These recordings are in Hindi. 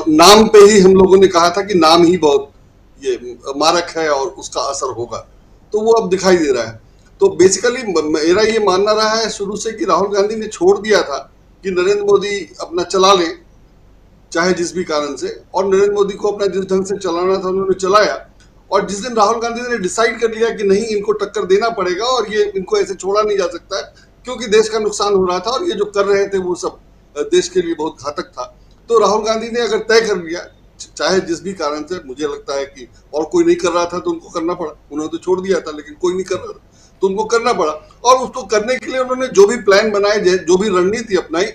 नाम पे ही हम लोगों ने कहा था कि नाम ही बहुत ये मारक है और उसका असर होगा, तो वो अब दिखाई दे रहा है। तो बेसिकली मेरा ये मानना रहा है शुरू से कि राहुल गांधी ने छोड़ दिया था कि नरेंद्र मोदी अपना चला लें, चाहे जिस भी कारण से, और नरेंद्र मोदी को अपना जिस ढंग से चलाना था उन्होंने चलाया। और जिस दिन राहुल गांधी ने डिसाइड कर लिया कि नहीं, इनको टक्कर देना पड़ेगा और ये इनको ऐसे छोड़ा नहीं जा सकता है, क्योंकि देश का नुकसान हो रहा था और ये जो कर रहे थे वो सब देश के लिए बहुत घातक था। तो राहुल गांधी ने अगर तय कर लिया, चाहे जिस भी कारण से, मुझे लगता है कि और कोई नहीं कर रहा था तो उनको करना पड़ा। उन्होंने तो छोड़ दिया था, लेकिन कोई नहीं कर रहा था तो उनको करना पड़ा। और उसको करने के लिए उन्होंने जो भी प्लान बनाए, जो भी रणनीति अपनाई,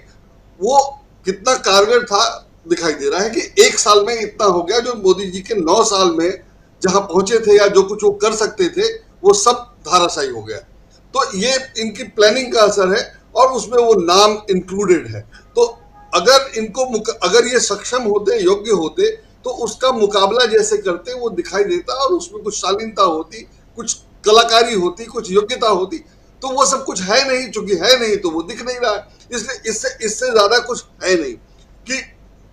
वो कितना कारगर था दिखाई दे रहा है कि एक साल में इतना हो गया जो मोदी जी के 9 साल में जहां पहुंचे थे या जो कुछ वो कर सकते थे वो सब धाराशायी हो गया। तो ये इनकी प्लानिंग का असर है और उसमें वो नाम इंक्लूडेड है। तो अगर ये सक्षम होते, योग्य होते, तो उसका मुकाबला जैसे करते वो दिखाई देता और उसमें कुछ शालीनता होती, कुछ कलाकारी होती, कुछ योग्यता होती। तो वो सब कुछ है नहीं, चूंकि है नहीं तो वो दिख नहीं रहा है। इसलिए इससे ज्यादा कुछ है नहीं कि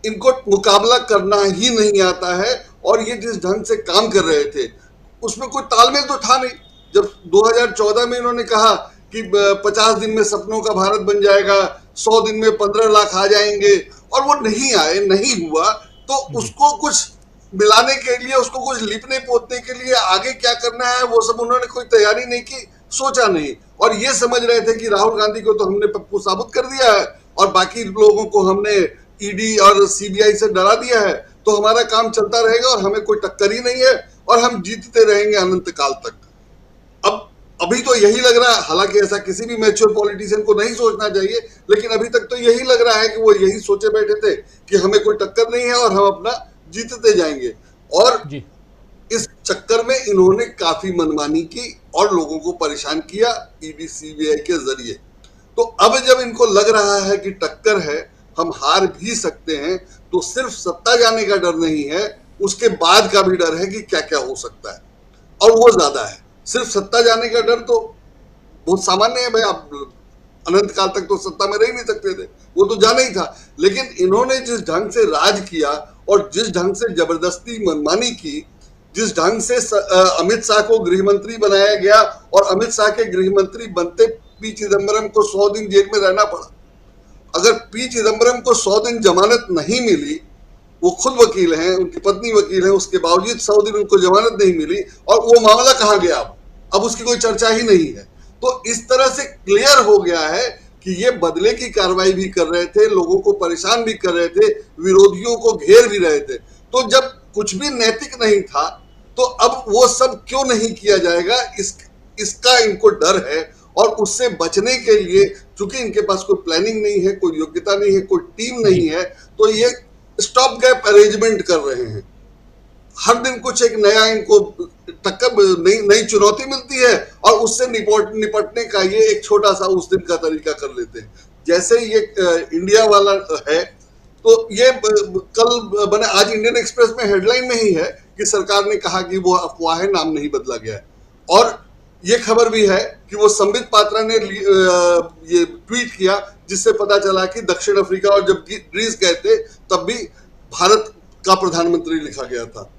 इनको मुकाबला करना ही नहीं आता है। और ये जिस ढंग से काम कर रहे थे उसमें कोई तालमेल तो था नहीं। जब 2014 में इन्होंने कहा कि 50 दिन में सपनों का भारत बन जाएगा, 100 दिन में 15 लाख आ जाएंगे, और वो नहीं आए, नहीं हुआ, तो उसको कुछ मिलाने के लिए, उसको कुछ लिपने पोतने के लिए आगे क्या करना है वो सब उन्होंने कोई तैयारी नहीं की, सोचा नहीं। और ये समझ रहे थे कि राहुल गांधी को तो हमने पप्पू साबुत कर दिया है और बाकी लोगों को हमने ईडी और सीबीआई से डरा दिया है, तो हमारा काम चलता रहेगा और हमें कोई टक्कर ही नहीं है और हम जीतते रहेंगे अनंत काल तक। अब अभी तो यही लग रहा है, हालांकि ऐसा किसी भी मैच्योर पॉलिटिशियन को नहीं सोचना चाहिए, लेकिन अभी तक तो यही लग रहा है कि वो यही सोचे बैठे थे कि हमें कोई टक्कर नहीं है और हम अपना जीतते जाएंगे। और जी। इस चक्कर में इन्होंने काफी मनमानी की और लोगों को परेशान किया ईडी सीबीआई के जरिए। तो अब जब इनको लग रहा है कि टक्कर है, हम हार भी सकते हैं, तो सिर्फ सत्ता जाने का डर नहीं है, उसके बाद का भी डर है कि क्या क्या हो सकता है, और वो ज्यादा है। सिर्फ सत्ता जाने का डर तो बहुत सामान्य है भाई, आप अनंत काल तक तो सत्ता में रह नहीं सकते थे, वो तो जाना ही था। लेकिन इन्होंने जिस ढंग से राज किया और जिस ढंग से जबरदस्ती मनमानी की, जिस ढंग से अमित शाह को गृह मंत्री बनाया गया और अमित शाह के गृह मंत्री बनते पी चिदम्बरम को 100 दिन जेल में रहना पड़ा। अगर पी चिदम्बरम को 100 दिन जमानत नहीं मिली, वो खुद वकील हैं, उनकी पत्नी वकील है, उसके बावजूद 100 दिन उनको जमानत नहीं मिली, और वो मामला कहां गया? अब उसकी कोई चर्चा ही नहीं है। तो इस तरह से क्लियर हो गया है कि ये बदले की कार्रवाई भी कर रहे थे, लोगों को परेशान भी कर रहे थे, विरोधियों को घेर भी रहे थे। तो जब कुछ भी नैतिक नहीं था, तो अब वो सब क्यों नहीं किया जाएगा, इसका इनको डर है। और उससे बचने के लिए, चूंकि इनके पास कोई प्लानिंग नहीं है, कोई योग्यता नहीं है, कोई टीम नहीं है, तो ये स्टॉप गैप अरेंजमेंट कर रहे हैं। हर दिन कुछ एक नया इनको टक्कर, नई चुनौती मिलती है और उससे निपटने का ये एक छोटा सा उस दिन का तरीका कर लेते हैं। जैसे ये इंडिया वाला है, तो ये कल बने, आज इंडियन एक्सप्रेस में हेडलाइन में ही है कि सरकार ने कहा कि वो अफवाह है, नाम नहीं बदला गया है। और ये खबर भी है कि वो संबित पात्रा ने ये ट्वीट किया, जिससे पता चला कि दक्षिण अफ्रीका और जब ग्रीस गए थे तब भी भारत का प्रधानमंत्री लिखा गया था।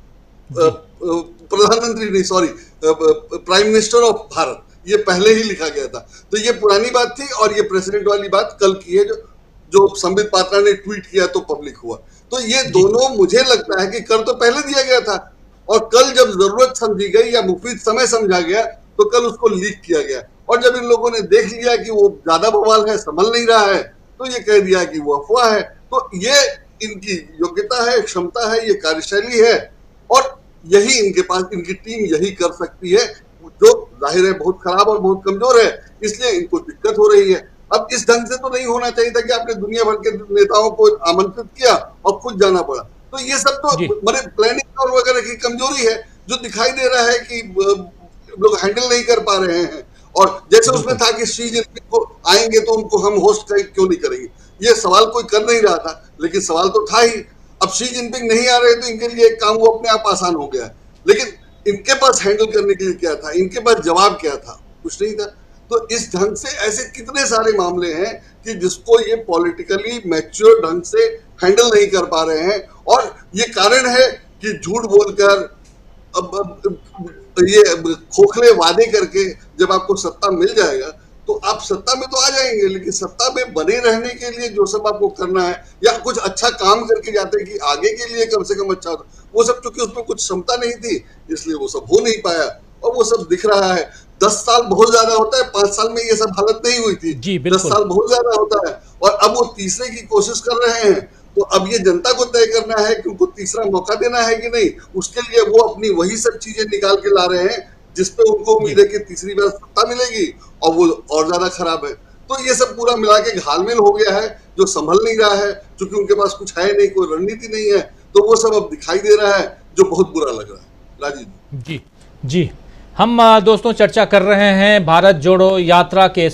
प्रधानमंत्री नहीं, sorry, prime minister of Bharat, ये पहले ही लिखा गया था। तो ये पुरानी बात थी और ये प्रेसिडेंट वाली बात कल की है, जो संबित पात्रा ने ट्वीट किया तो पब्लिक हुआ। तो ये दोनों मुझे लगता है कि कर तो पहले दिया गया था, और कल जब जरूरत समझी गई या मुफीद समय समझा गया तो कल उसको लीक किया गया। और जब इन लोगों ने देख लिया कि वो ज्यादा बवाल है, संभल नहीं रहा है, तो ये कह दिया कि वो अफवाह है। तो ये इनकी योग्यता है, क्षमता है, ये कार्यशैली है, और यही इनके पास, इनकी टीम यही कर सकती है, जो जाहिर है बहुत खराब और बहुत कमजोर है, इसलिए इनको दिक्कत हो रही है। अब इस ढंग से तो नहीं होना चाहिए था कि आपने दुनिया भर के नेताओं को आमंत्रित किया और खुद जाना पड़ा। तो ये सब तो बड़े प्लानिंग और वगैरह की कमजोरी है, जो दिखाई दे रहा है कि लोग हैंडल नहीं कर पा रहे हैं। और जैसे उसमें था कि शी जिनपिंग को आएंगे तो उनको हम होस्ट क्यों नहीं करेंगे, ये सवाल कोई कर नहीं रहा था, लेकिन सवाल तो था ही। अब शी जिनपिंग नहीं आ रहे तो इनके लिए एक काम वो अपने आप आसान हो गया, लेकिन इनके पास हैंडल करने के लिए क्या था, इनके पास जवाब क्या था? कुछ नहीं था। तो इस ढंग से ऐसे कितने सारे मामले हैं कि जिसको ये पॉलिटिकली मैच्योर ढंग से हैंडल नहीं कर पा रहे हैं। और ये कारण है कि झूठ बोलकर, अब ये खोखले वादे करके जब आपको सत्ता मिल जाएगा तो आप सत्ता में तो आ जाएंगे, लेकिन सत्ता में बने रहने के लिए जो सब आपको करना है या कुछ अच्छा काम करके जाते हैं कि आगे के लिए कम से कम अच्छा होता, वो सब चूंकि उसमें कुछ क्षमता नहीं थी इसलिए वो सब हो नहीं पाया और वो सब दिख रहा है। 10 साल बहुत ज्यादा होता है, 5 साल में ये सब हालत नहीं हुई थी। जी 10 बिल्कुल। साल बहुत ज्यादा होता है और अब वो तीसरे की कोशिश कर रहे हैं। तो अब ये जनता को तय करना है कि उनको तीसरा मौका देना है कि नहीं। उसके लिए वो अपनी वही सब चीजें निकाल के ला रहे हैं जिसपे उनको जी उम्मीद है कि तीसरी बार सत्ता मिलेगी और वो और ज्यादा खराब है। तो ये सब पूरा मिला के घालमेल हो गया है जो संभल नहीं रहा है, क्योंकि उनके पास कुछ है नहीं, कोई रणनीति नहीं है। तो वो सब अब दिखाई दे रहा है जो बहुत बुरा लग रहा है। राजीव जी जी। हम दोस्तों चर्चा कर रहे हैं भारत जोड़ो यात्रा के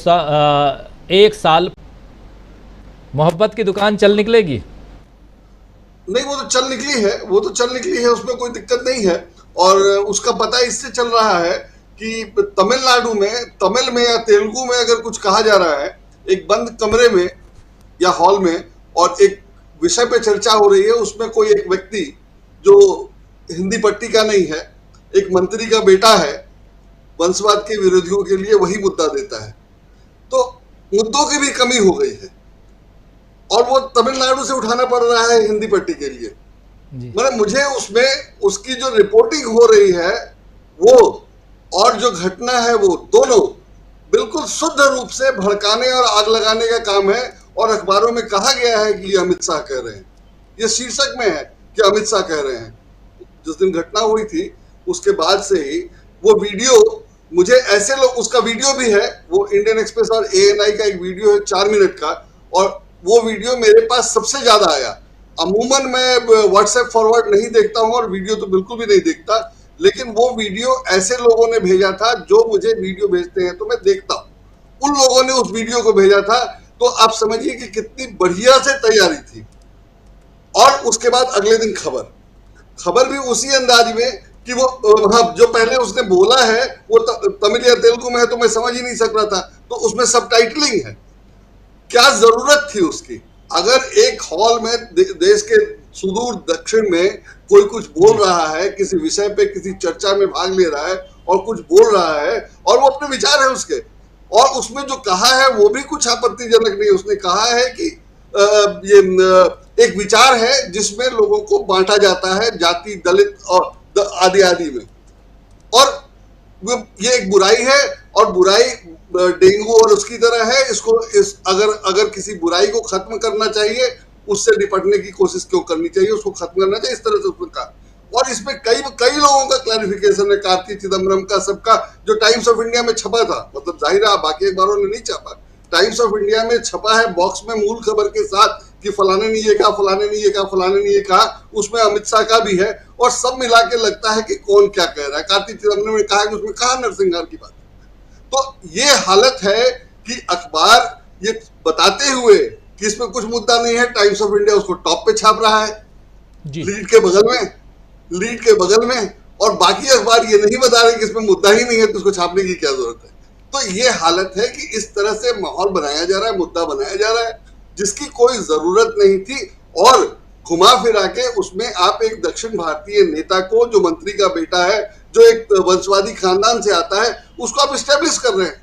1 साल। मोहब्बत की दुकान चल निकलेगी? नहीं, वो तो चल निकली है, वो तो चल निकली है, उसमें कोई दिक्कत नहीं है। और उसका पता इससे चल रहा है कि तमिलनाडु में, तमिल में या तेलुगु में अगर कुछ कहा जा रहा है, एक बंद कमरे में या हॉल में, और एक विषय पे चर्चा हो रही है, उसमें कोई एक व्यक्ति जो हिंदी पट्टी का नहीं है, एक मंत्री का बेटा है, वंशवाद के विरोधियों के लिए वही मुद्दा देता है। तो मुद्दों की भी कमी हो गई है और वो तमिलनाडु से उठाना पड़ रहा है हिंदी पट्टी के लिए। मतलब मुझे उसमें उसकी जो रिपोर्टिंग हो रही है वो और जो घटना है वो दोनों बिल्कुल शुद्ध रूप से भड़काने और आग लगाने का काम है। और अखबारों में कहा गया है कि ये अमित शाह कह रहे हैं, ये शीर्षक में है कि अमित शाह कह रहे हैं। जिस दिन घटना हुई थी उसके बाद से ही वो वीडियो, मुझे ऐसे लोग, उसका वीडियो भी है, वो इंडियन एक्सप्रेस और ANI का एक वीडियो है 4 मिनट का, और वो वीडियो मेरे पास सबसे ज्यादा आया। अमूमन मैं व्हाट्सएप फॉरवर्ड नहीं देखता हूं और वीडियो तो बिल्कुल भी नहीं देखता, लेकिन वो वीडियो ऐसे लोगों ने भेजा था जो मुझे वीडियो भेजते हैं तो मैं देखता हूं, उन लोगों ने उस वीडियो को भेजा था। तो आप समझिए कि कितनी बढ़िया से तैयारी थी। और उसके बाद अगले दिन खबर भी उसी अंदाज में कि वो हाँ, जो पहले उसने बोला है वो तमिल या तेलुगु में है तो मैं समझ ही नहीं सक रहा था, तो उसमें सबटाइटलिंग है। क्या जरूरत थी उसकी? अगर एक हॉल में देश के सुदूर दक्षिण में कोई कुछ बोल रहा है, किसी विषय पे किसी चर्चा में भाग ले रहा है और कुछ बोल रहा है और वो अपने विचार है उसके, और उसमें जो कहा है वो भी कुछ आपत्तिजनक नहीं। उसने कहा है कि ये एक विचार है जिसमें लोगों को बांटा जाता है जाति, दलित और आदि आदि में, और ये एक बुराई है और बुराई डेंगू और उसकी तरह है। इसको अगर किसी बुराई को खत्म करना चाहिए, उससे निपटने की कोशिश क्यों करनी चाहिए, उसको खत्म करना चाहिए, इस तरह से उसने कहा। और इसमें कई लोगों का क्लैरिफिकेशन है, कार्ति चिदम्बरम का, सबका, जो टाइम्स ऑफ इंडिया में छपा था। मतलब जाहिर है बाकी अखबारों ने नहीं छपा, टाइम्स ऑफ इंडिया में छपा है बॉक्स में मूल खबर के साथ कि फलाने ने ये कहा, फलाने ने ये कहा, फलाने ने ये कहा, उसमें अमित शाह का भी है, और सब मिला के लगता है कि कौन क्या कह रहा है। कार्ति चिदम्बरम ने कहा कि उसमें कहा नरसिंहार की बात। तो ये हालत है कि अखबार ये बताते हुए कि इसमें कुछ मुद्दा नहीं है, टाइम्स ऑफ इंडिया उसको टॉप पे छाप रहा है, लीड के बगल में, और बाकी अखबार ये नहीं बता रहे कि इसमें मुद्दा ही नहीं है तो उसको छापने की क्या जरूरत है। तो ये हालत है कि इस तरह से माहौल बनाया जा रहा है, मुद्दा बनाया जा रहा है जिसकी कोई जरूरत नहीं थी। और घुमा फिरा के उसमें आप एक दक्षिण भारतीय नेता को, जो मंत्री का बेटा है, जो एक वंशवादी खानदान से आता है, उसको आप स्टैब्लिश कर रहे हैं।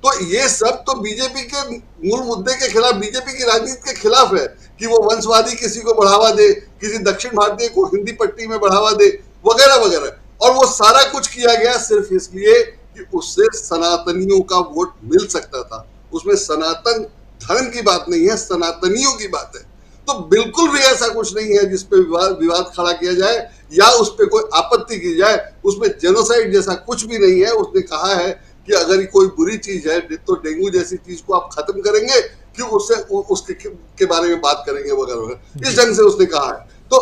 तो ये सब तो बीजेपी के मूल मुद्दे के खिलाफ, बीजेपी की राजनीति के खिलाफ है कि वो वंशवादी किसी को बढ़ावा दे, किसी दक्षिण भारतीय को हिंदी पट्टी में बढ़ावा दे, वगैरह वगैरह। और वो सारा कुछ किया गया सिर्फ इसलिए कि उससे सनातनियों का वोट मिल सकता था। उसमें सनातन धर्म की बात नहीं है, सनातनियों की बात है। तो बिल्कुल भी ऐसा कुछ नहीं है जिसपे विवाद खड़ा किया जाए या उस पर कोई आपत्ति की जाए। उसमें जेनोसाइड जैसा कुछ भी नहीं है। उसने कहा है कि अगर कोई बुरी चीज है तो डेंगू जैसी चीज को आप खत्म करेंगे, क्यों उसके के बारे में बात करेंगे वगैरह, इस ढंग से उसने कहा है। तो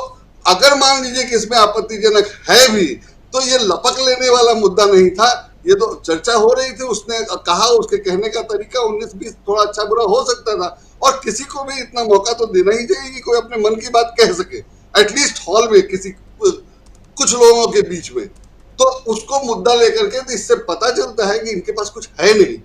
अगर मान लीजिए कि इसमें आपत्तिजनक है भी, तो ये लपक लेने वाला मुद्दा नहीं था, ये तो चर्चा हो रही थी। उसने कहा, उसके कहने का तरीका 19-20 थोड़ा अच्छा बुरा हो सकता था, और किसी को भी इतना मौका तो देना ही चाहिए कि कोई अपने मन की बात कह सके, एटलीस्ट हॉल में, किसी कुछ लोगों के बीच में। तो उसको मुद्दा लेकर के, तो इससे पता चलता है कि इनके पास कुछ है नहीं।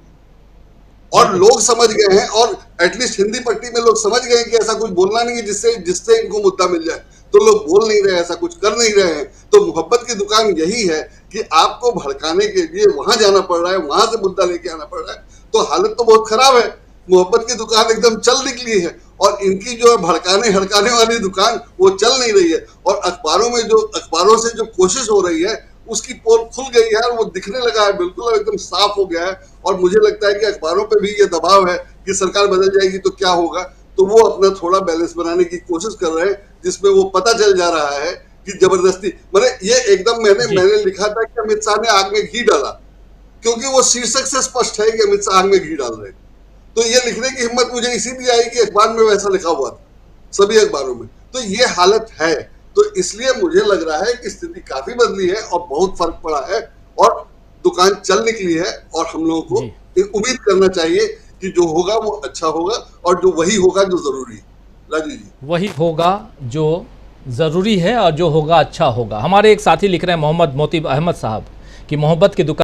और लोग समझ गए हैं, और एटलीस्ट हिंदी पट्टी में लोग समझ गए हैं कि ऐसा कुछ बोलना नहीं है जिससे जिससे इनको मुद्दा मिल जाए, तो लोग बोल नहीं रहे, ऐसा कुछ कर नहीं रहे हैं। तो मोहब्बत की दुकान यही है कि आपको भड़काने के लिए वहां जाना पड़ रहा है, वहां से मुद्दा लेके आना पड़ रहा है, तो हालत तो बहुत खराब है। मोहब्बत की दुकान एकदम चल निकली है, और इनकी जो है भड़काने हड़काने वाली दुकान वो चल नहीं रही है। और अखबारों से जो कोशिश हो रही है उसकी पोल खुल गई है, और वो दिखने लगा है बिल्कुल, एकदम साफ हो गया है। और मुझे लगता है कि अखबारों पे भी ये दबाव है कि सरकार बदल जाएगी तो क्या होगा, तो वो अपना थोड़ा बैलेंस बनाने की कोशिश कर रहे हैं, जिसमें वो पता चल जा रहा है कि जबरदस्ती, मतलब ये एकदम मैंने लिखा था कि अमित शाह ने आग में घी डाला, क्योंकि वो शीर्षक से स्पष्ट है कि अमित शाह आग में घी डाल रहे हैं। तो ये लिखने की हिम्मत मुझे इसीलिए आई कि अखबार में वैसा लिखा हुआ था, सभी अखबारों में। तो ये हालत है, तो इसलिए मुझे लग रहा है कि स्थिति काफी बदली है और बहुत फर्क पड़ा है, और दुकान चल निकली है, और हम लोगों को उम्मीद करना चाहिए कि जो होगा वो अच्छा होगा, और जो वही होगा जो जरूरी है। राजू जी, वही होगा जो ज़रूरी है और जो होगा अच्छा होगा। हमारे एक साथी लिख रहे हैं, मोहम्मद मोतीब अहमद साहब, कि मोहब्बत की दुकान